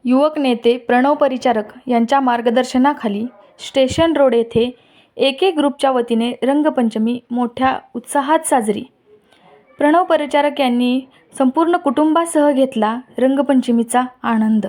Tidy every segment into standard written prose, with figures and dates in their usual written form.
युवक नेते प्रणव परिचारक यांच्या मार्गदर्शनाखाली स्टेशन रोड येथे AK ग्रुपच्या वतीने रंगपंचमी मोठ्या उत्साहात साजरी. प्रणव परिचारक यांनी संपूर्ण कुटुंबासह घेतला रंगपंचमीचा आनंद.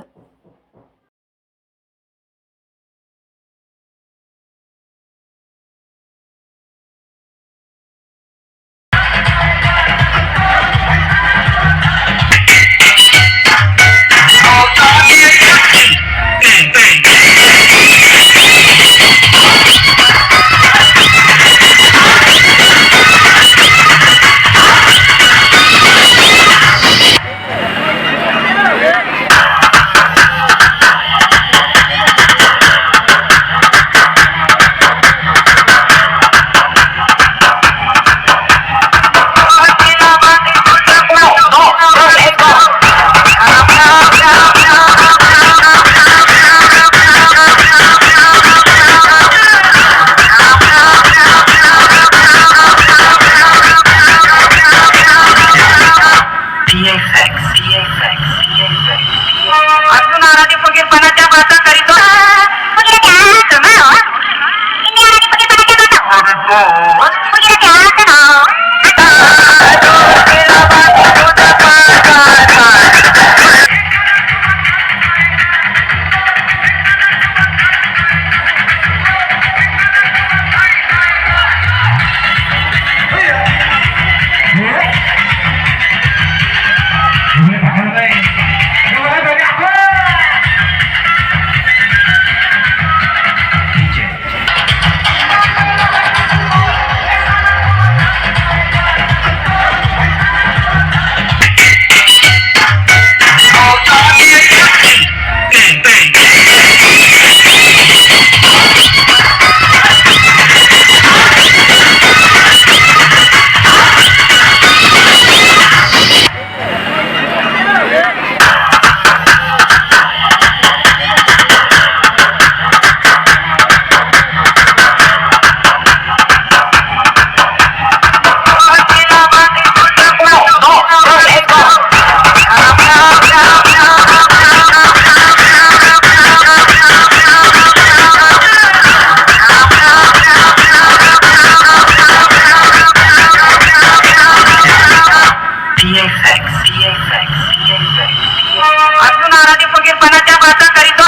अर्जुन आराधी फकीरपणाच्या बाता करीतो. अर्जुन आराधी फकीरपणाच्या बाता करीतो.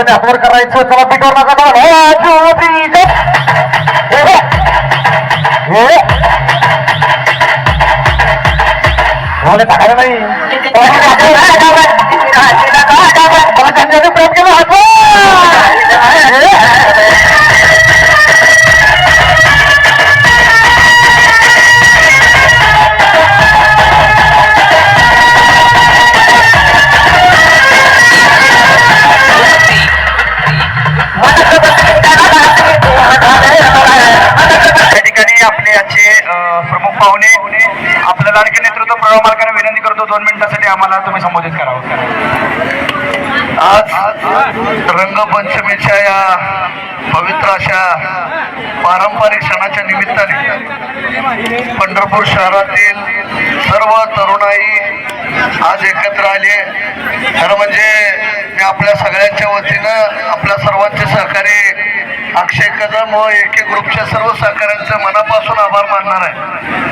त्यावर करायचं चला पिठवर नका टाकायला नाही प्रेम केलं हात आपले आजचे प्रमुख पाहुणे आपल्या लाडके नेतृत्व प्रणव मालकांना विनंती करतो 2 मिनिटांसाठी आम्हाला तुम्ही संबोधित करावं. आज रंगपंचमीच्या या पवित्र अशा पारंपरिक सणाच्या निमित्ताने पंढरपूर शहरातील सर्व तरुणाई आज एकत्र आले. खरं म्हणजे मी आपल्या सगळ्यांच्या वतीनं आपल्या सर्वांचे सहकारी अक्षय कदम व AK ग्रुपच्या सर्व सहकाऱ्यांचे मनापासून आभार मानणार आहे.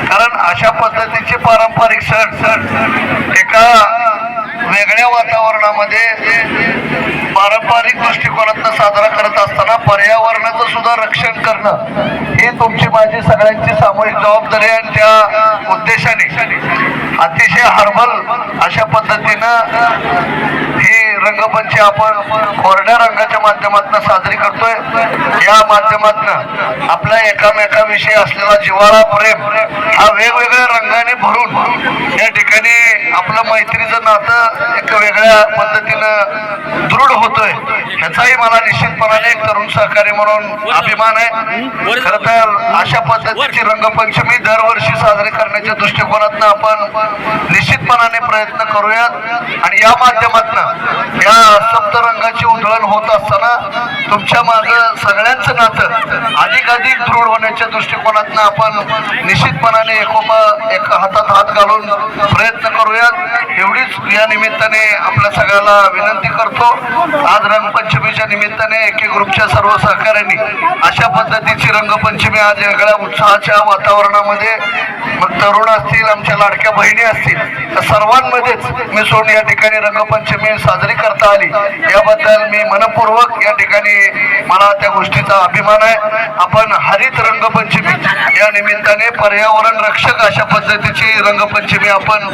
कारण अशा पद्धतीचे पारंपरिक सण एका वेगळ्या वातावरणामध्ये पारंपरिक दृष्टिकोनातून साजरा करत असताना पर्यावरणाचं सुद्धा रक्षण करणं ही तुमची माझी सगळ्यांची सामूहिक जबाबदारी आहे. आणि त्या उद्देशाने अतिशय हर्बल अशा पद्धतीनं ही रंगपंचमी आपण कोरड्या रंगाच्या माध्यमातून साजरी करतोय. या माध्यमातून आपला एकामेकाविषयी असलेला जिव्हाळा प्रेम हा वेगवेगळ्या रंगाने भरून या ठिकाणी आपलं मैत्रीचं नातं एक वेगळ्या पद्धतीनं दृढ होतोय. ह्याचाही मला निश्चितपणाने एक तरुण सहकारी म्हणून अभिमान आहे. खरं तर अशा पद्धतीची रंगपंचमी दरवर्षी साजरी करण्याच्या दृष्टिकोनातून आपण निश्चितपणाने प्रयत्न करूयात. आणि या माध्यमातून या सप्तरंगाची उधळण होत असताना तुमच्या मागं सगळ्यांचं नातं अधिकाधिक दृढ होण्याच्या दृष्टिकोनातनं आपण निश्चितपणाने एका हातात हात घालून प्रयत्न करूयात एवढीच या निमित्ताने आपल्या सगळ्याला विनंती करतो. आज रंगपंचमीच्या निमित्ताने एके ग्रुपच्या सर्व सहकाऱ्यांनी अशा पद्धतीची रंगपंचमी आज वेगळ्या उत्साहाच्या वातावरणामध्ये मग तरुण असतील आमच्या लाडक्या बहिणी असतील तर सर्वांमध्येच मिसळून या ठिकाणी रंगपंचमी साजरी करता आली याबद्दल मी मनपूर्वक या ठिकाणी मला त्या गोष्टीचा अभिमान आहे. आपण हरित रंगपंचमी या निमित्ताने पर्यावरण रक्षक अशा पद्धतीची रंगपंचमी आपण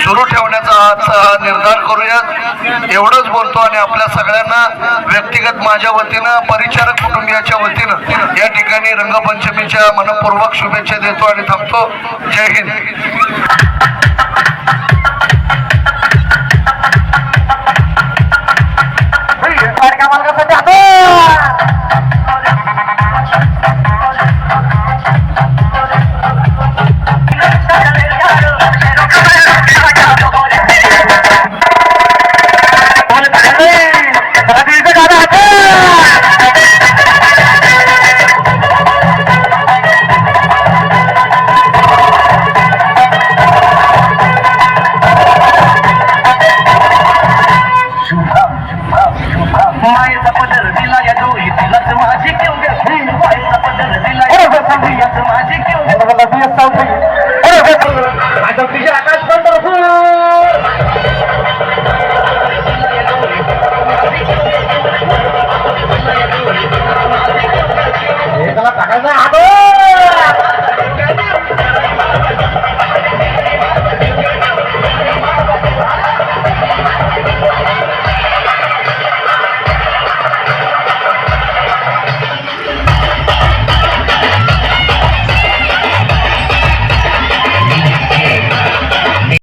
सुरू ठेवण्याचा आजचा निर्धार करूयात एवढंच बोलतो आणि आपल्या सगळ्यांना व्यक्तिगत माझ्या वतीनं परिचारक कुटुंबियाच्या वतीनं या ठिकाणी रंगपंचमीच्या मनपूर्वक शुभेच्छा देतो आणि थांबतो. जय हिंद. टाकायचा